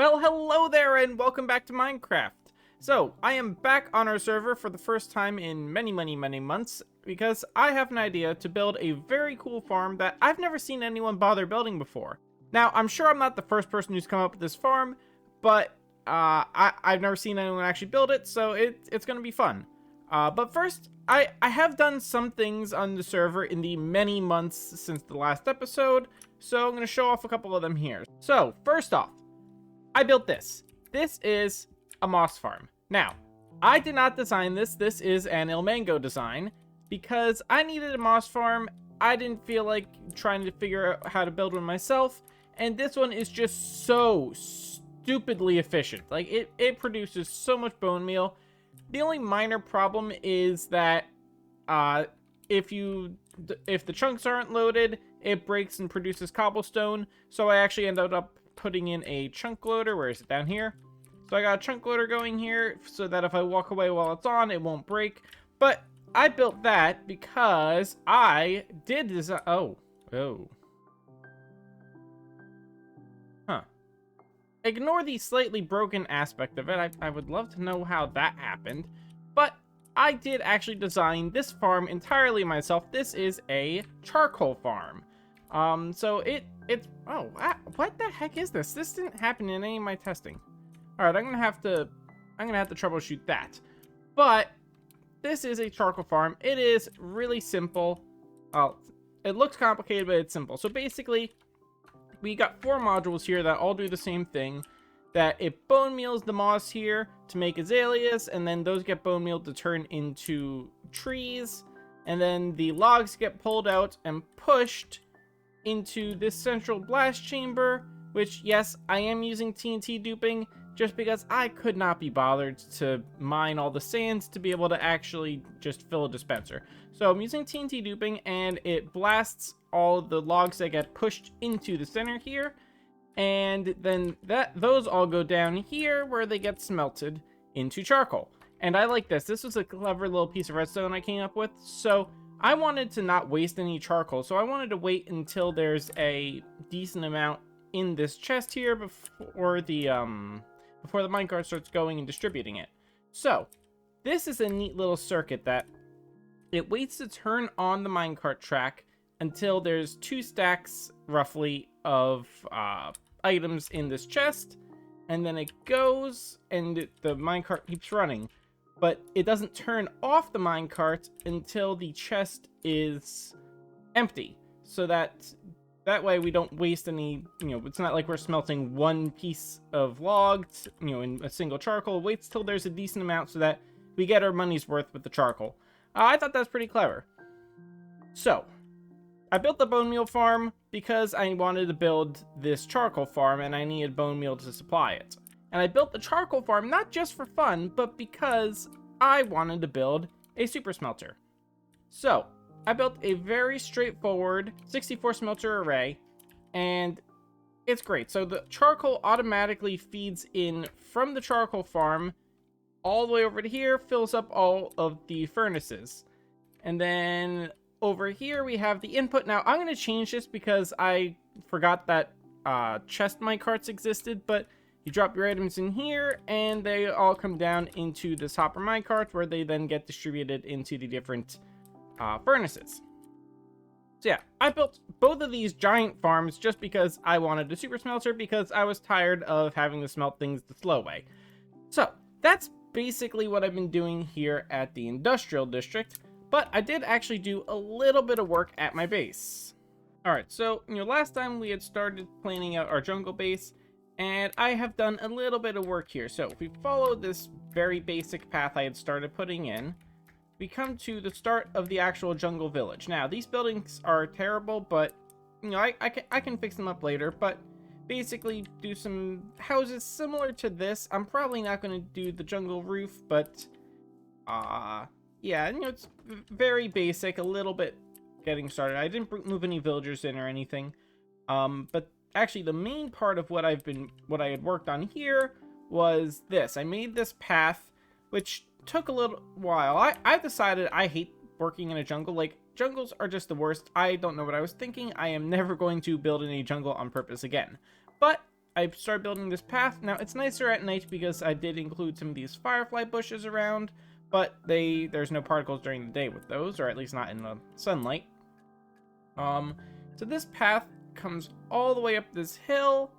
Well, hello there and welcome back to Minecraft. So, I am back on our server for the first time in many months because I have an idea to build a very cool farm that I've never seen anyone bother building before. Now, I'm sure I'm not the first person who's come up with this farm, but I've never seen anyone actually build it, so it's going to be fun. But first, I have done some things on the server in the many months since the last episode, so I'm going to show off a couple of them here. So, first off, I built this. This is a moss farm. Now, I did not design this. This is an ilmango design because I needed a moss farm. I didn't feel like trying to figure out how to build one myself. And this one is just so stupidly efficient. Like, it produces so much bone meal. The only minor problem is that if the chunks aren't loaded, it breaks and produces cobblestone. So I actually ended up putting in a chunk loader. Where is it? Down here. So I got a chunk loader going here so that if I walk away while it's on, it won't break. But I built that because I did design. Ignore the slightly broken aspect of it. I would love to know how that happened. But I did actually design this farm entirely myself. This is a charcoal farm. What the heck is this? This didn't happen in any of my testing. All right, I'm gonna have to troubleshoot that. But this is a charcoal farm. It is really simple. It looks complicated, but it's simple. So basically, we got 4 modules here that all do the same thing. That it bone meals the moss here to make azaleas, and then those get bone mealed to turn into trees, and then the logs get pulled out and pushed into this central blast chamber, which, yes, I am using TNT duping just because I could not be bothered to mine all the sands to be able to actually just fill a dispenser. So I'm using TNT duping, and it blasts all the logs that get pushed into the center here, and then those all go down here where they get smelted into charcoal. And I like this. This was a clever little piece of redstone I came up with. So I wanted to not waste any charcoal, so I wanted to wait until there's a decent amount in this chest here before the minecart starts going and distributing it. So this is a neat little circuit that it waits to turn on the minecart track until there's 2 stacks roughly of items in this chest, and then it goes and the minecart keeps running. But it doesn't turn off the minecart until the chest is empty. So that way we don't waste any, it's not like we're smelting 1 piece of logs, in a single charcoal. It waits till there's a decent amount so that we get our money's worth with the charcoal. I thought that was pretty clever. So, I built the bone meal farm because I wanted to build this charcoal farm and I needed bone meal to supply it. And I built the charcoal farm not just for fun, but because I wanted to build a super smelter. So, I built a very straightforward 64 smelter array, and it's great. So the charcoal automatically feeds in from the charcoal farm all the way over to here, fills up all of the furnaces. And then over here we have the input. Now, I'm going to change this because I forgot that chest minecarts existed, but you drop your items in here, and they all come down into this hopper minecart, where they then get distributed into the different furnaces. So yeah, I built both of these giant farms just because I wanted a super smelter, because I was tired of having to smelt things the slow way. So that's basically what I've been doing here at the industrial district, but I did actually do a little bit of work at my base. Alright, so last time we had started planning out our jungle base, and I have done a little bit of work here. So if we follow this very basic path I had started putting in, we come to the start of the actual jungle village. Now, these buildings are terrible, but I can fix them up later. But basically, do some houses similar to this. I'm probably not going to do the jungle roof, but yeah, it's very basic, a little bit getting started. I didn't move any villagers in or anything, but actually, the main part of what I had worked on here was this. I made this path, which took a little while. I decided I hate working in a jungle. Like, jungles are just the worst. I don't know what I was thinking. I am never going to build in a jungle on purpose again. But I started building this path. Now, it's nicer at night because I did include some of these firefly bushes around, but there's no particles during the day with those, or at least not in the sunlight. So this path comes all the way up this hill.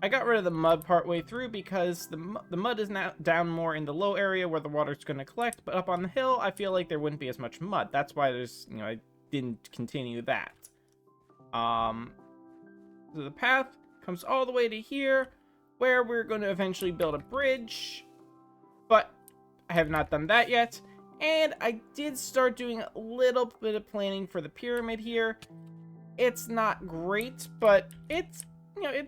I got rid of the mud part way through because the mud is now down more in the low area where the water's going to collect, but up on the hill, I feel like there wouldn't be as much mud. That's why I didn't continue that. So the path comes all the way to here, where we're going to eventually build a bridge, but I have not done that yet. And I did start doing a little bit of planning for the pyramid here. It's not great, but it's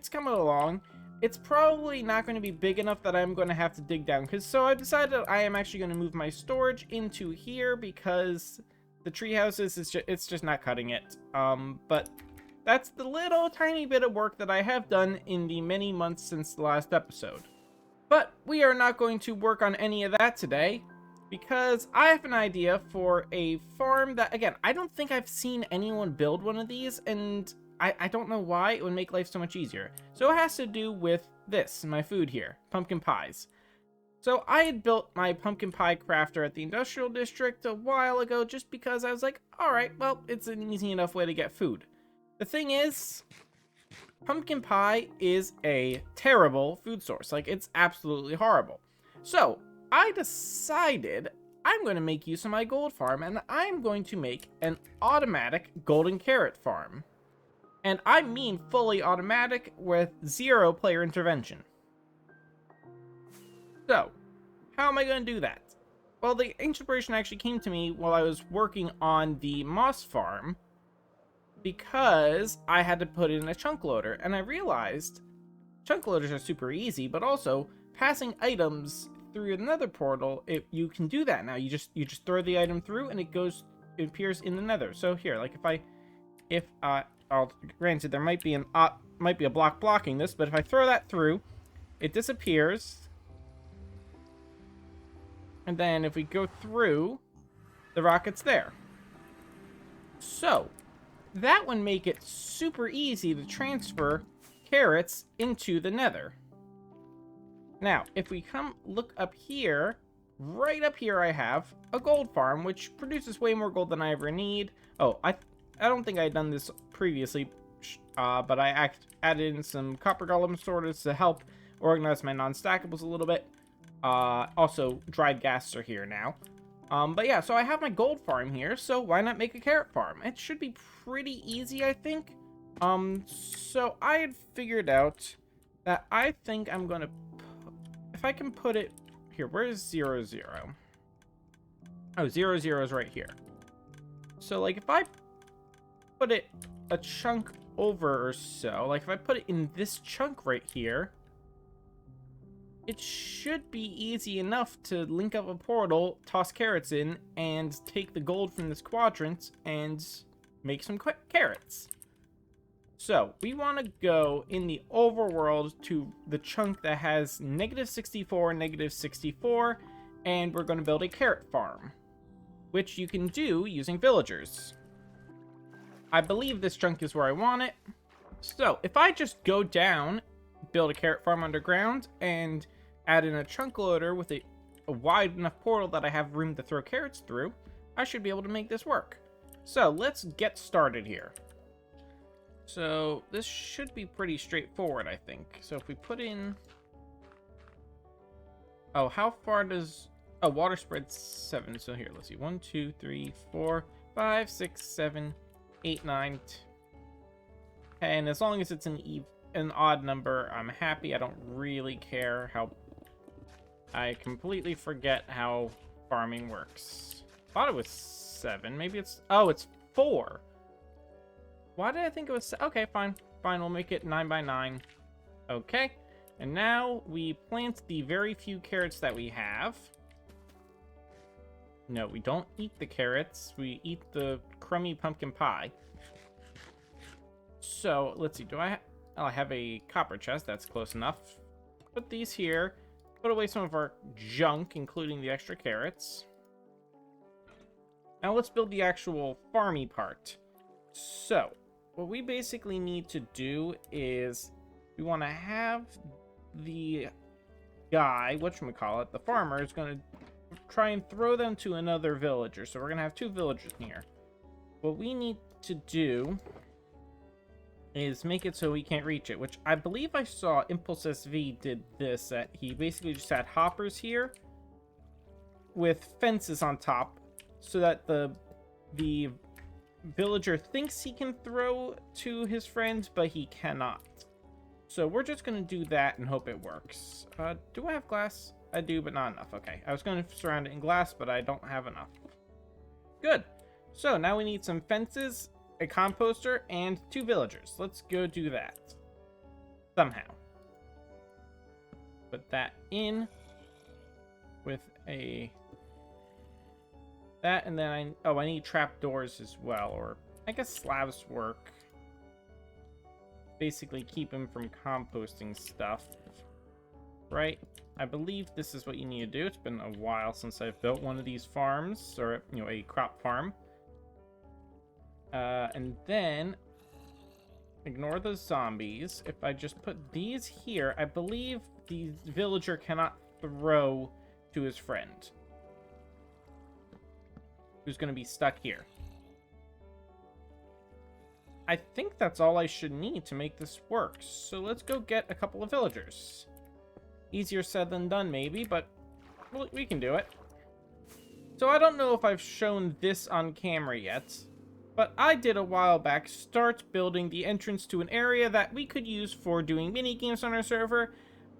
coming along. It's probably not going to be big enough that I'm going to have to dig down. So I've decided I am actually going to move my storage into here because the tree houses, it's just not cutting it. But that's the little tiny bit of work that I have done in the many months since the last episode. But we are not going to work on any of that today, because I have an idea for a farm that, again, I don't think I've seen anyone build one of these, and I don't know why it would make life so much easier. So it has to do with this, my food here, pumpkin pies. So I had built my pumpkin pie crafter at the industrial district a while ago just because I was like, alright, well, it's an easy enough way to get food. The thing is, pumpkin pie is a terrible food source. Like, it's absolutely horrible. So I decided I'm going to make use of my gold farm, and I'm going to make an automatic golden carrot farm. And I mean fully automatic with 0 player intervention. So, how am I going to do that? Well, the inspiration actually came to me while I was working on the moss farm, because I had to put in a chunk loader, and I realized chunk loaders are super easy, but also passing items through another portal, you can do that now. You just throw the item through, and it appears in the nether. So here, like granted there might be a block blocking this, but if I throw that through, it disappears. And then if we go through, the rocket's there. So that would make it super easy to transfer carrots into the nether. Now, if we come look up here, right up here I have a gold farm, which produces way more gold than I ever need. Oh, I don't think I had done this previously, but I added in some copper golem sorters to help organize my non-stackables a little bit. Also, dried gas are here now. But yeah, so I have my gold farm here, so why not make a carrot farm? It should be pretty easy, I think. So I had figured out that I think I'm gonna, if I can put it here, where's 0, 0? Oh, 0, 0 is right here. So, like, if I put it a chunk over or so, like if I put it in this chunk right here, it should be easy enough to link up a portal, toss carrots in, and take the gold from this quadrant and make some carrots. So, we want to go in the overworld to the chunk that has -64, -64, and we're going to build a carrot farm, which you can do using villagers. I believe this chunk is where I want it. So, if I just go down, build a carrot farm underground, and add in a chunk loader with a wide enough portal that I have room to throw carrots through, I should be able to make this work. So, let's get started here. So, this should be pretty straightforward, I think. So, if we put in... Oh, how far does... Oh, water spread 7. So, here, let's see. 1, 2, 3, 4, 5, 6, 7, 8, 9... And as long as it's an odd number, I'm happy. I don't really care how... I completely forget how farming works. Thought it was 7. Maybe it's... Oh, it's 4. Why did I think it was... Okay, fine. Fine, we'll make it 9 by 9. Okay. And now we plant the very few carrots that we have. No, we don't eat the carrots. We eat the crummy pumpkin pie. So, let's see. Do I... I have a copper chest. That's close enough. Put these here. Put away some of our junk, including the extra carrots. Now let's build the actual farmy part. So, what we basically need to do is we want to have the guy, whatchamacallit, the farmer, is going to try and throw them to another villager. So we're going to have 2 villagers here. What we need to do is make it so we can't reach it, which I believe I saw Impulse SV did this, that he basically just had hoppers here with fences on top so that the villager thinks he can throw to his friends, but he cannot. So we're just going to do that and hope it works. Do I have glass? I do, but not enough. Okay, I was going to surround it in glass, but I don't have enough. Good. So now we need some fences, a composter, and 2 villagers. Let's go do that. Somehow. Put that in with a... that, and then I need trapdoors as well, or I guess slabs work. Basically keep him from composting stuff. Right? I believe this is what you need to do. It's been a while since I've built one of these farms, or, you know, a crop farm. And then ignore the zombies. If I just put these here, I believe the villager cannot throw to his friend, who's going to be stuck here. I think that's all I should need to make this work. So let's go get a couple of villagers. Easier said than done, maybe, but we can do it. So I don't know if I've shown this on camera yet, but I did a while back start building the entrance to an area that we could use for doing mini games on our server,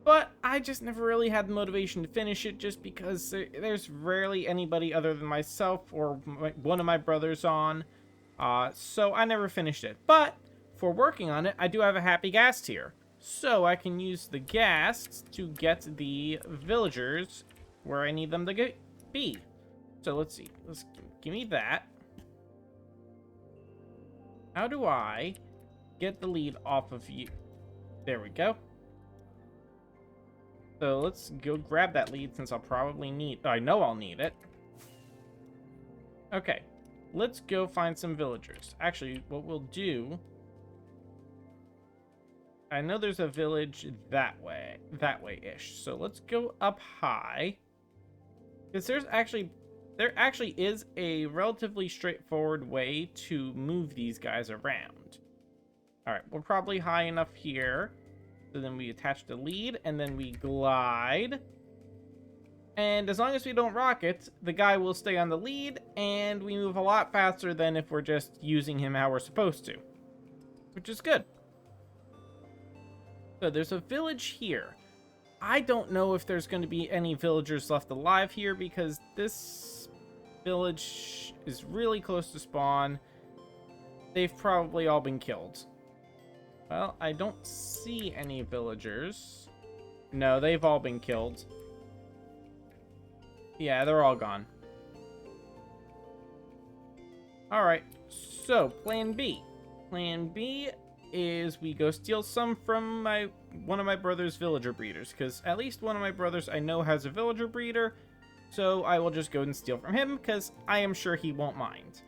but I just never really had the motivation to finish it just because there's rarely anybody other than myself or one of my brothers on, so I never finished it. But for working on it, I do have a happy ghast here, so I can use the ghast to get the villagers where I need them to be. So let's see, give me that. How do I get the lead off of you? There we go. So let's go grab that lead since I'll probably need... I know I'll need it. Okay. Let's go find some villagers. Actually, what we'll do... I know there's a village that way-ish. So let's go up high. Because there actually is a relatively straightforward way to move these guys around. Alright, we're probably high enough here. So then we attach the lead, and then we glide. And as long as we don't rock it, the guy will stay on the lead, and we move a lot faster than if we're just using him how we're supposed to. Which is good. So there's a village here. I don't know if there's going to be any villagers left alive here, because this village is really close to spawn. They've probably all been killed. Well, I don't see any villagers. No, they've all been killed. Yeah, they're all gone. Alright, so plan B. Plan B is we go steal some from one of my brother's villager breeders, because at least one of my brothers I know has a villager breeder, so I will just go and steal from him, because I am sure he won't mind.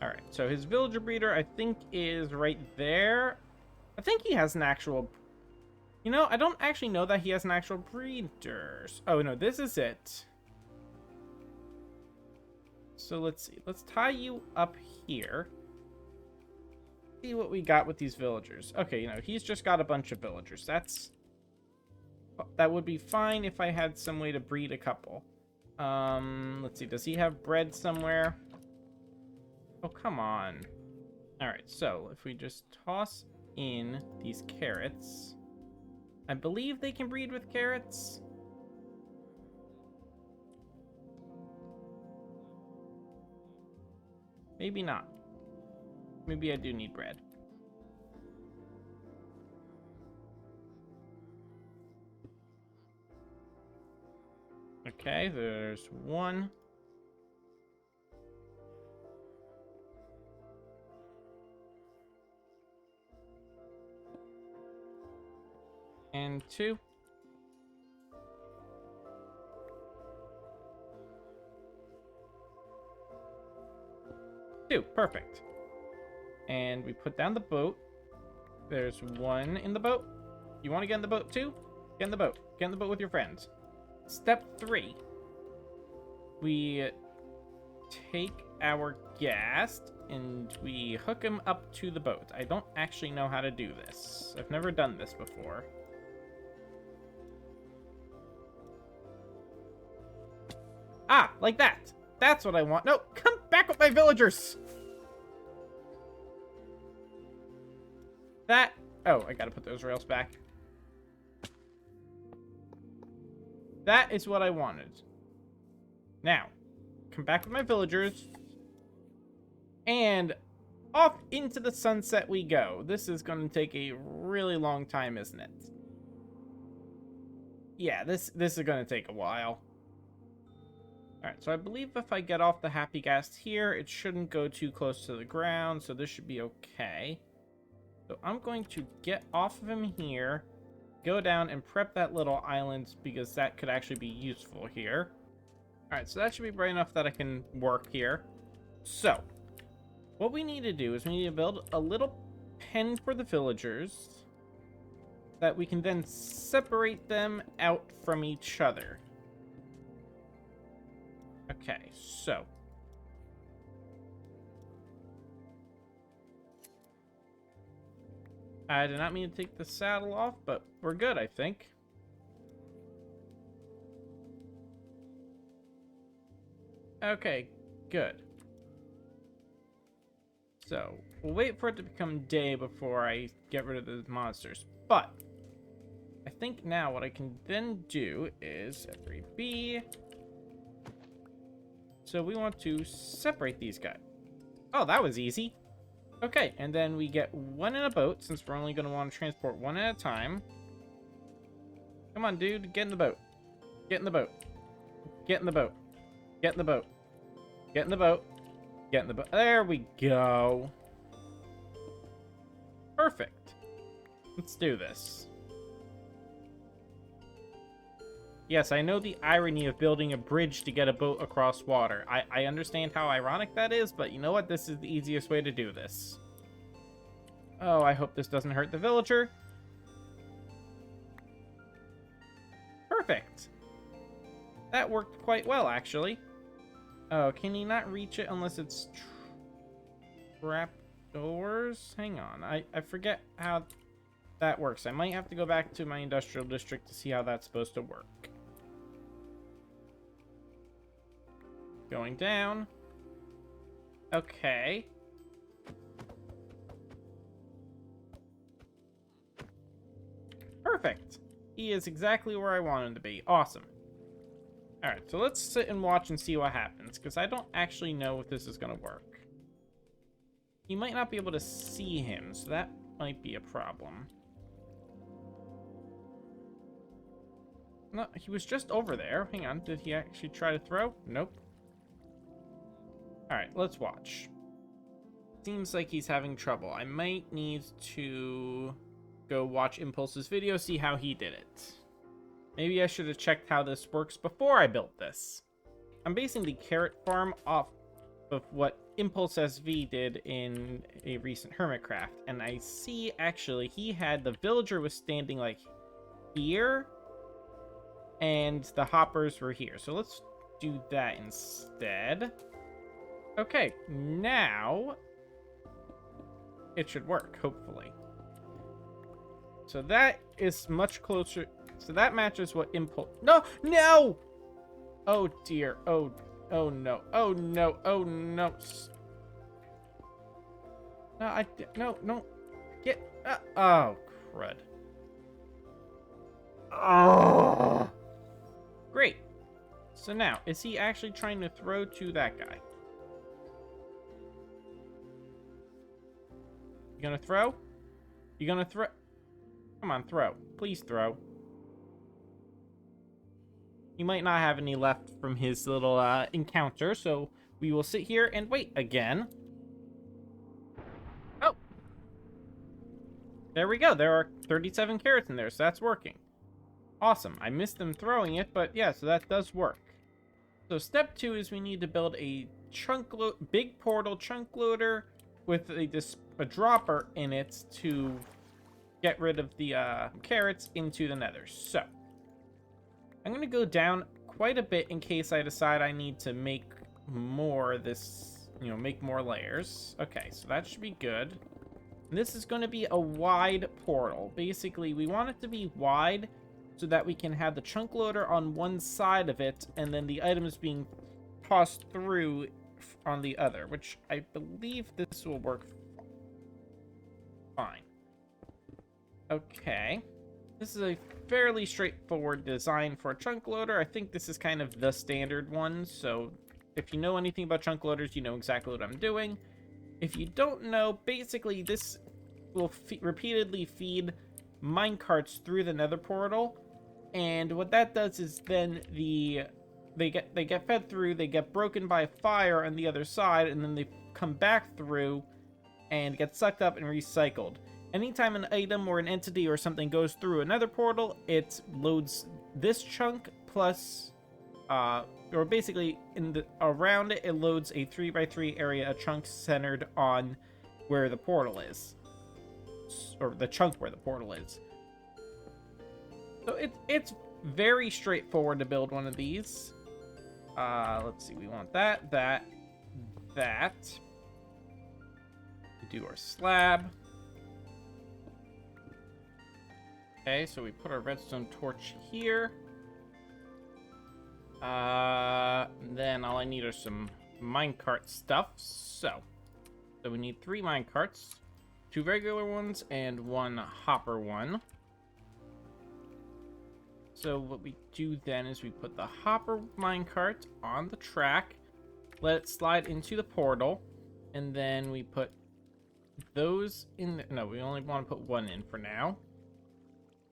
Alright, so his villager breeder, I think, is right there. I think he has an actual... You know, I don't actually know that he has an actual breeder. Oh, no, this is it. So let's see. Let's tie you up here. See what we got with these villagers. Okay, you know, he's just got a bunch of villagers. That would be fine if I had some way to breed a couple. Let's see. Does he have bread somewhere? Oh, come on. Alright, so if we just toss in these carrots... I believe they can breed with carrots. Maybe not. Maybe I do need bread. Okay, there's one. And 2. Perfect. And we put down the boat. There's one in the boat. You want to get in the boat too? Get in the boat. Get in the boat with your friends. Step 3. We take our ghast and we hook him up to the boat. I don't actually know how to do this. I've never done this before. Ah, like that. That's what I want. No, come back with my villagers. That... Oh, I gotta put those rails back. That is what I wanted. Now, come back with my villagers. And off into the sunset we go. This is going to take a really long time, isn't it? Yeah, this is going to take a while. Alright, so I believe if I get off the happy ghast here, it shouldn't go too close to the ground, so this should be okay. So I'm going to get off of him here, go down and prep that little island, because that could actually be useful here. Alright, so that should be bright enough that I can work here. So, what we need to do is we need to build a little pen for the villagers that we can then separate them out from each other. Okay, so I did not mean to take the saddle off, but we're good, I think. Okay, good. So, we'll wait for it to become day before I get rid of the monsters. But, I think now what I can then do is F3B. So we want to separate these guys. Oh, that was easy. Okay, and then we get one in a boat, since we're only going to want to transport one at a time. Come on, dude, get in the boat. Get in the boat. Get in the boat. Get in the boat. Get in the boat. Get in the boat. There we go. Perfect. Let's do this. Yes, I know the irony of building a bridge to get a boat across water. I understand how ironic that is, but you know what? This is the easiest way to do this. Oh, I hope this doesn't hurt the villager. Perfect. That worked quite well, actually. Oh, can he not reach it unless it's trapdoors? Hang on, I forget how that works. I might have to go back to my industrial district to see how that's supposed to work. Going down. Okay. Perfect. He is exactly where I want him to be. Awesome. Alright, so let's sit and watch and see what happens, because I don't actually know if this is going to work. You might not be able to see him, so that might be a problem. No, he was just over there. Hang on, did he actually try to throw? Nope. Alright, let's watch. Seems like he's having trouble. I might need to go watch Impulse's video, see how he did it. Maybe I should have checked how this works before I built this. I'm basing the carrot farm off of what Impulse SV did in a recent Hermitcraft, and I see actually he had the villager was standing like here, and the hoppers were here. So let's do that instead. Okay, now it should work, hopefully. So that is much closer. So that matches what Impulse... No! No! Oh, dear. Oh no. Oh, no. Oh, no. No, no. Get... oh, crud. Oh! Great. So now, is he actually trying to throw to that guy? You gonna throw? You gonna throw? Come on, throw. Please throw. He might not have any left from his little encounter, so we will sit here and wait again. Oh! There we go. There are 37 carrots in there, so that's working. Awesome. I missed them throwing it, but yeah, so that does work. So step 2 is we need to build a big portal chunk loader with a dropper in it to get rid of the carrots into the nether. So I'm going to go down quite a bit in case I decide I need to make more this, make more layers. Okay, so that should be good. And this is going to be a wide portal. Basically, we want it to be wide so that we can have the chunk loader on one side of it and then the items being tossed through on the other, which I believe this will work fine. Okay. This is a fairly straightforward design for a chunk loader. I think this is kind of the standard one, so if you know anything about chunk loaders, you know exactly what I'm doing. If you don't know, basically this will repeatedly feed minecarts through the nether portal, and what that does is then they get fed through, they get broken by fire on the other side, and then they come back through and get sucked up and recycled. Anytime an item or an entity or something goes through another portal, it loads this chunk plus, or basically around it, it loads a 3x3 area, a chunk centered on where the portal is, or the chunk where the portal is. So it's very straightforward to build one of these. Let's see, we want that. We do our slab. Okay, so we put our redstone torch here. Then all I need are some minecart stuff. So we need 3 minecarts, 2 regular ones, and 1 hopper one. So what we do then is we put the hopper minecart on the track, let it slide into the portal, and then we put those in. No, we only want to put 1 in for now.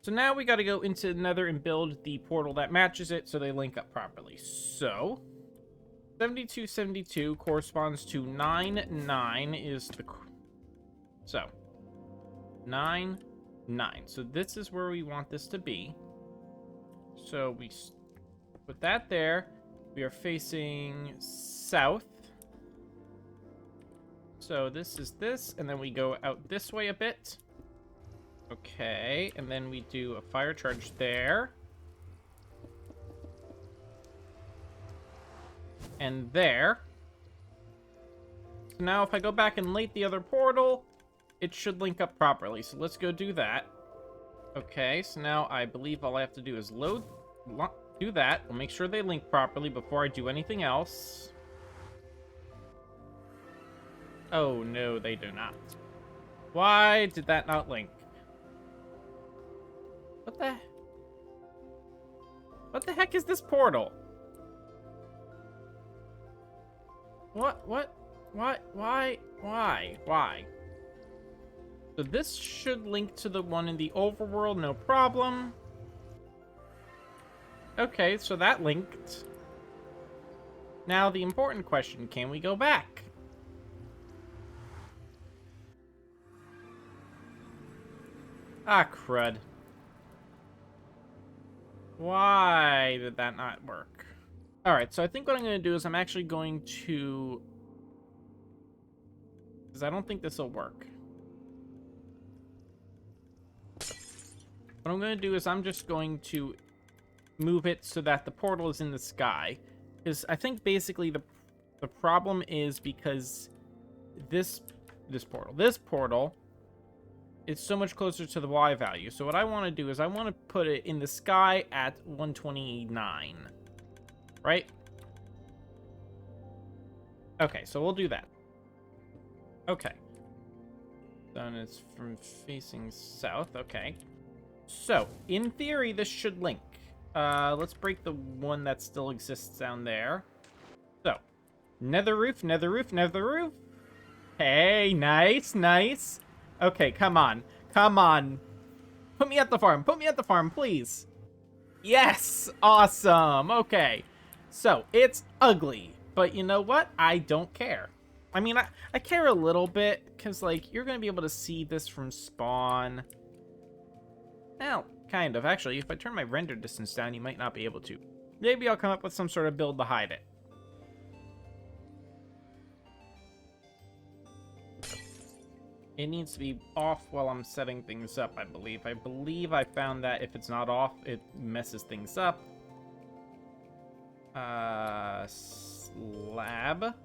So now we got to go into Nether and build the portal that matches it so they link up properly. So 7272 corresponds to 9 is the... So 9. So this is where we want this to be. So we put that there. We are facing south. So this is this, and then we go out this way a bit. Okay, and then we do a fire charge there. And there. So now if I go back and light the other portal, it should link up properly. So let's go do that. Okay, so now I believe all I have to do is do that. We'll make sure they link properly before I do anything else. Oh, no, they do not. Why did that not link? What the heck is this portal? What? Why? So this should link to the one in the overworld, no problem. Okay, so that linked. Now the important question, can we go back? Ah, crud. Why did that not work? Alright, so I think what I'm going to do is I'm actually going to... because I don't think this will work. What I'm going to do is I'm just going to move it so that the portal is in the sky. Because I think basically the problem is because this portal is so much closer to the Y value. So what I want to do is I want to put it in the sky at 129. Right? Okay, so we'll do that. Okay. Then it's from facing south. Okay. So, in theory, this should link. Let's break the one that still exists down there. So, nether roof, nether roof, nether roof. Hey, nice, nice. Okay, come on. Come on. Put me at the farm. Put me at the farm, please. Yes! Awesome. Okay. So, it's ugly. But you know what? I don't care. I mean, I care a little bit, because, like, you're going to be able to see this from spawn. Well, kind of. Actually, if I turn my render distance down, you might not be able to. Maybe I'll come up with some sort of build to hide it. It needs to be off while I'm setting things up, I believe. I believe I found that if it's not off, it messes things up. Slab.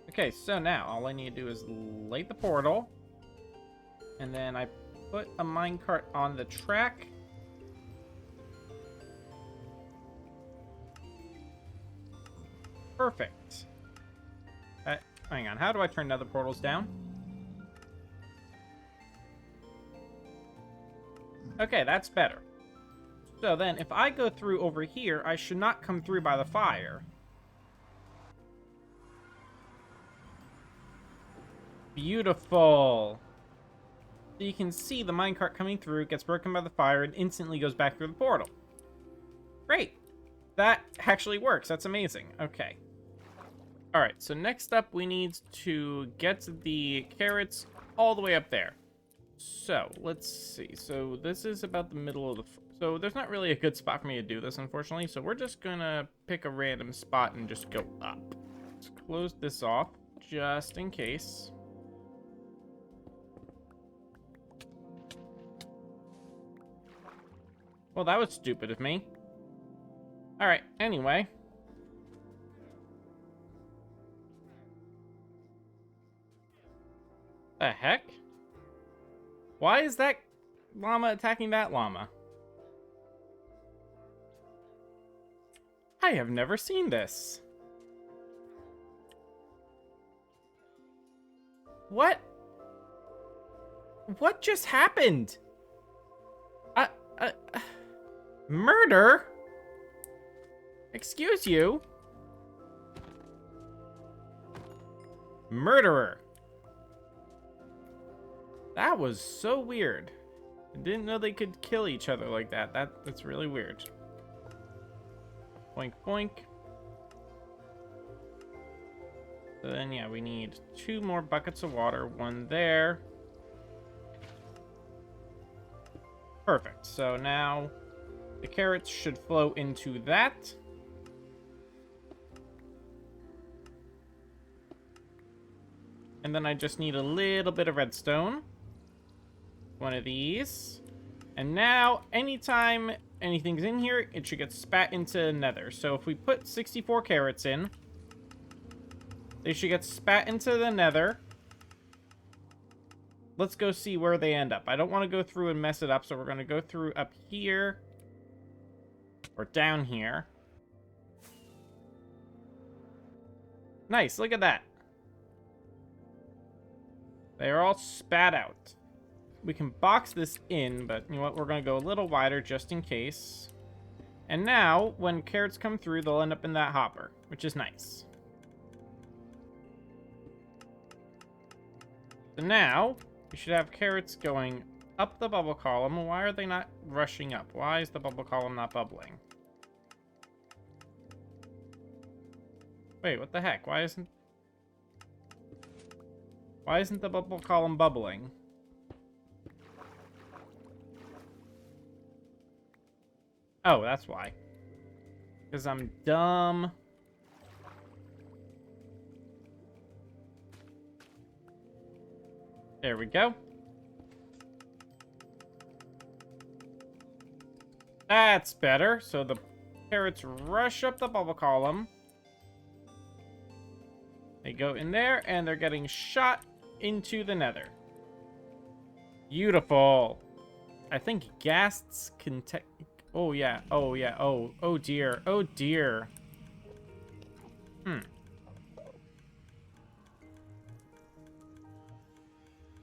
Okay, so now all I need to do is light the portal. And then I put a minecart on the track. Perfect. Hang on, how do I turn nether portals down? Okay, that's better. So then, if I go through over here, I should not come through by the fire. Beautiful. So you can see the minecart coming through, gets broken by the fire, and instantly goes back through the portal. Great. That actually works. That's amazing. Okay. Alright, so next up, we need to get the carrots all the way up there. So, let's see. So, this is about the middle of the... So, there's not really a good spot for me to do this, unfortunately. So, we're just gonna pick a random spot and just go up. Let's close this off, just in case. Well, that was stupid of me. Alright, anyway. The heck? Why is that llama attacking that llama? I have never seen this. What? What just happened? Murder? Excuse you? Murderer. That was so weird. I didn't know they could kill each other like that. That's really weird. Boink, boink. So then, yeah, we need 2 more buckets of water. 1 there. Perfect. So now the carrots should flow into that. And then I just need a little bit of redstone. 1 of these. And now, anytime anything's in here, it should get spat into nether. So if we put 64 carrots in, they should get spat into the nether. Let's go see where they end up. I don't want to go through and mess it up, so we're going to go through up here. Or down here. Nice, look at that. They are all spat out. We can box this in, but you know what? We're going to go a little wider just in case. And now, when carrots come through, they'll end up in that hopper, which is nice. So now, we should have carrots going up the bubble column. Why are they not rushing up? Why is the bubble column not bubbling? Wait, what the heck? Why isn't the bubble column bubbling? Oh, that's why. Because I'm dumb. There we go. That's better. So the carrots rush up the bubble column. They go in there, and they're getting shot into the nether. Beautiful. I think ghasts can take... Oh, yeah. Oh, yeah. Oh, dear. Oh, dear.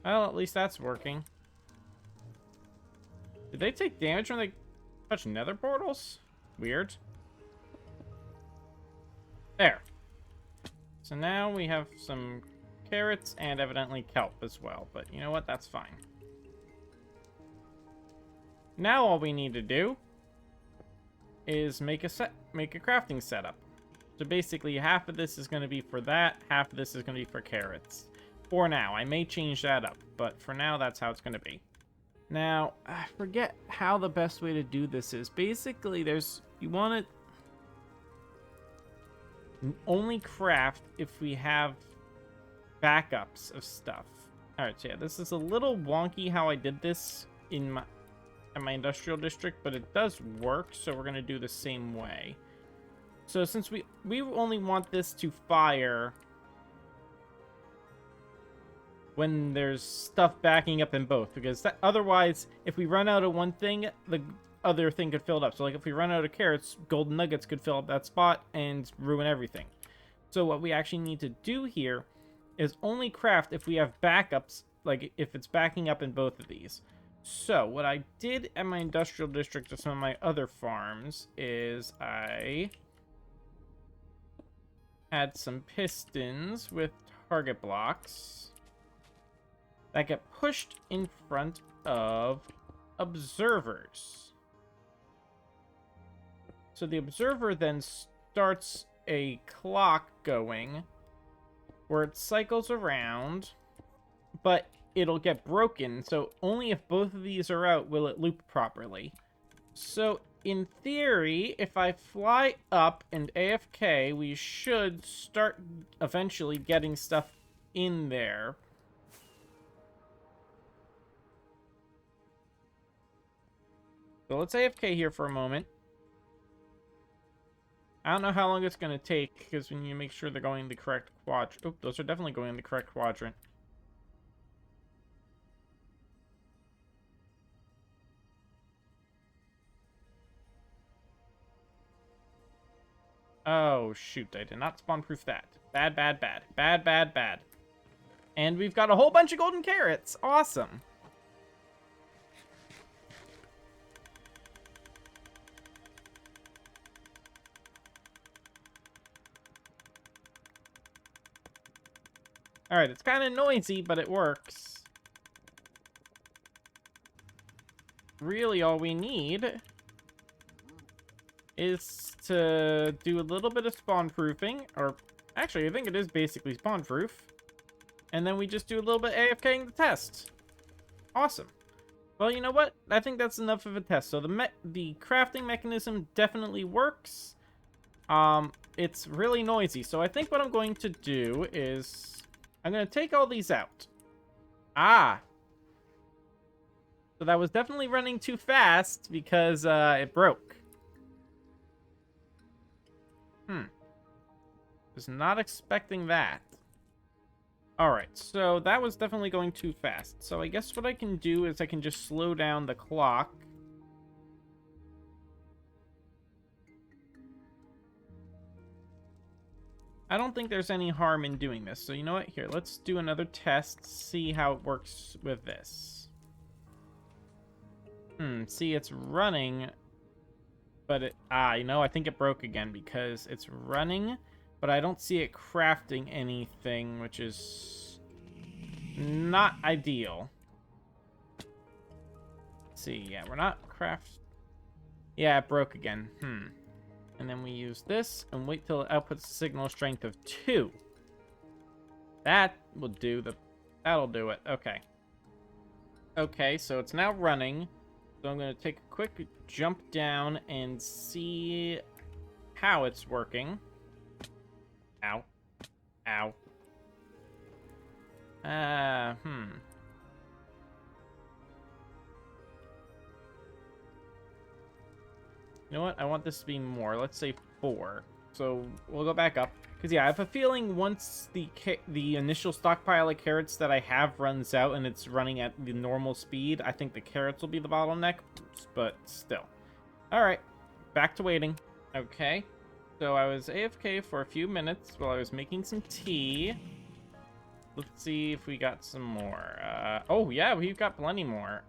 Well, at least that's working. Did they take damage when they touch nether portals? Weird. There. So now we have some carrots and evidently kelp as well. But you know what? That's fine. Now all we need to do is make a crafting setup. So basically half of this is going to be for that, half of this is going to be for carrots. For now, I may change that up, but for now that's how it's going to be. Now, I forget how the best way to do this is. Basically, you want to only craft if we have backups of stuff. Alright, so yeah, this is a little wonky how I did this in my industrial district, but it does work, so we're gonna do the same way. So since we only want this to fire when there's stuff backing up in both, because otherwise, if we run out of one thing, the other thing could fill it up. So like if we run out of carrots, golden nuggets could fill up that spot and ruin everything. So what we actually need to do here is only craft if we have backups, like if it's backing up in both of these. So what I did at my industrial district to some of my other farms is I had some pistons with target blocks that get pushed in front of observers. So the observer then starts a clock going where it cycles around, but it'll get broken, so only if both of these are out will it loop properly. So in theory, if I fly up and AFK, we should start eventually getting stuff in there. So let's AFK here for a moment. I don't know how long it's going to take, because we need to make sure they're going in the correct quadrant. Oh, those are definitely going in the correct quadrant. Oh, shoot. I did not spawn-proof that. Bad, bad, bad. Bad, bad, bad. And we've got a whole bunch of golden carrots. Awesome. Alright, it's kind of noisy, but it works. Really, all we need is to do a little bit of spawn proofing, or actually, I think it is basically spawn proof. And then we just do a little bit AFKing the test. Awesome. Well, you know what? I think that's enough of a test. So the crafting mechanism definitely works. It's really noisy. So I think what I'm going to do is I'm going to take all these out. Ah. So that was definitely running too fast because it broke. Was not expecting that. Alright, so that was definitely going too fast. So I guess what I can do is I can just slow down the clock. I don't think there's any harm in doing this. So you know what? Here, let's do another test. See how it works with this. See, it's running. But it... you know, I think it broke again because it's running. But I don't see it crafting anything, which is not ideal. Let's see, yeah, we're not Yeah, it broke again. And then we use this and wait till it outputs a signal strength of 2. That will do that'll do it. Okay. Okay, so it's now running. So I'm going to take a quick jump down and see how it's working. Ow. Ow. You know what? I want this to be more. Let's say 4. So we'll go back up. Because, yeah, I have a feeling once the initial stockpile of carrots that I have runs out and it's running at the normal speed, I think the carrots will be the bottleneck. But still. Alright. Back to waiting. Okay. So I was AFK for a few minutes while I was making some tea. Let's see if we got some more. Oh, yeah, we've got plenty more.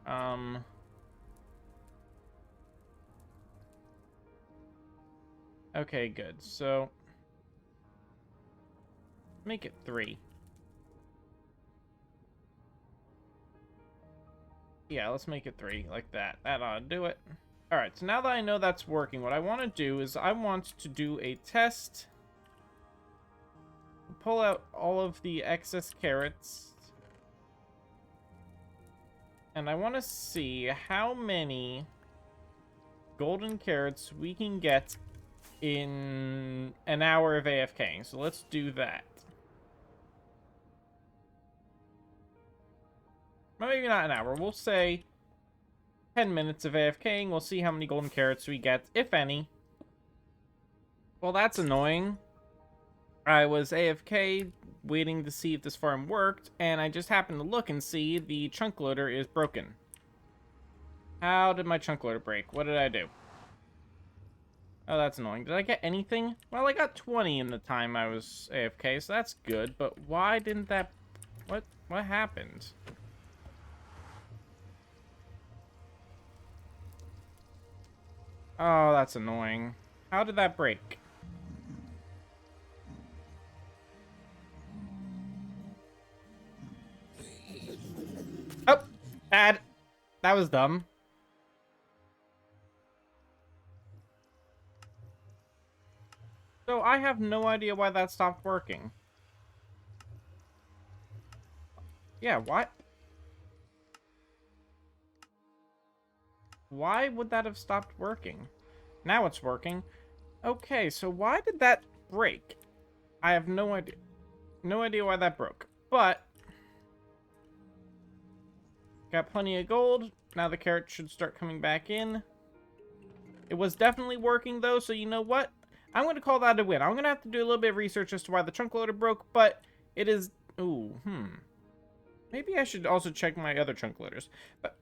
Okay, good. So make it 3. Yeah, let's make it 3 like that. That ought to do it. All right, so now that I know that's working, what I want to do is I want to do a test. Pull out all of the excess carrots. And I want to see how many golden carrots we can get in an hour of AFKing. So let's do that. maybe not an hour. We'll say 10 minutes of AFKing. We'll see how many golden carrots we get, if any. Well, that's annoying. I was AFK waiting to see if this farm worked, and I just happened to look and see the chunk loader is broken. How did my chunk loader break? What did I do? Oh, that's annoying. Did I get anything? Well, I got 20 in the time I was AFK, so that's good, but why didn't that... What happened? Oh, that's annoying. How did that break? Oh, bad. That was dumb. So I have no idea why that stopped working. Yeah, what? Why would that have stopped working? Now it's working. Okay, so why did that break? I have no idea. No idea why that broke. But got plenty of gold. Now the carrot should start coming back in. It was definitely working though, so you know what? I'm going to call that a win. I'm going to have to do a little bit of research as to why the chunk loader broke, but it is... Ooh, Maybe I should also check my other chunk loaders. But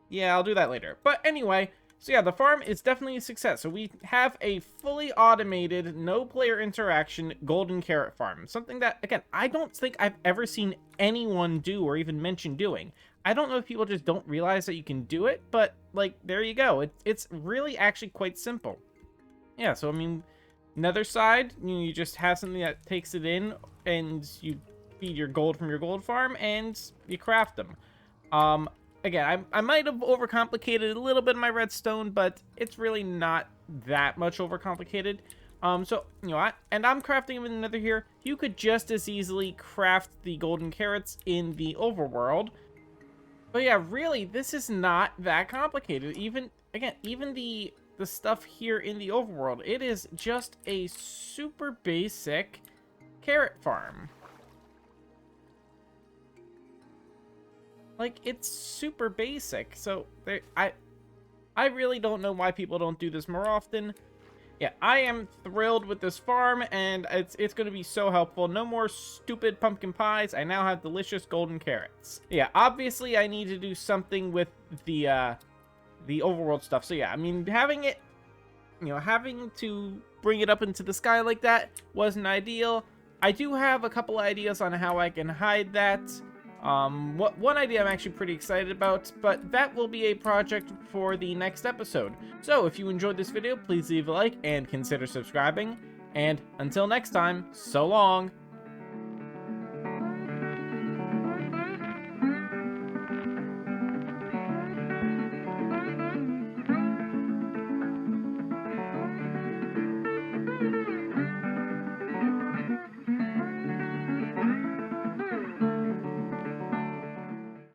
yeah, I'll do that later. But anyway, so yeah, the farm is definitely a success. So we have a fully automated, no player interaction golden carrot farm. Something that, again, I don't think I've ever seen anyone do or even mention doing. I don't know if people just don't realize that you can do it, but like, there you go. It's really actually quite simple. Yeah, so I mean, Nether-side, you just have something that takes it in, and you feed your gold from your gold farm, and you craft them. Again, I might have overcomplicated a little bit in my redstone, but it's really not that much overcomplicated. So, you know what? And I'm crafting them in the Nether here. You could just as easily craft the golden carrots in the overworld. But yeah, really, this is not that complicated. Even the stuff here in the overworld, it is just a super basic carrot farm. Like, it's super basic. So I really don't know why people don't do this more often. Yeah, I am thrilled with this farm, and it's going to be so helpful. No more stupid pumpkin pies. I now have delicious golden carrots. Yeah, obviously I need to do something with the overworld stuff. So yeah, I mean, having to bring it up into the sky like that wasn't ideal. I do have a couple ideas on how I can hide that. One idea I'm actually pretty excited about, but that will be a project for the next episode. So if you enjoyed this video, please leave a like and consider subscribing. And until next time, so long.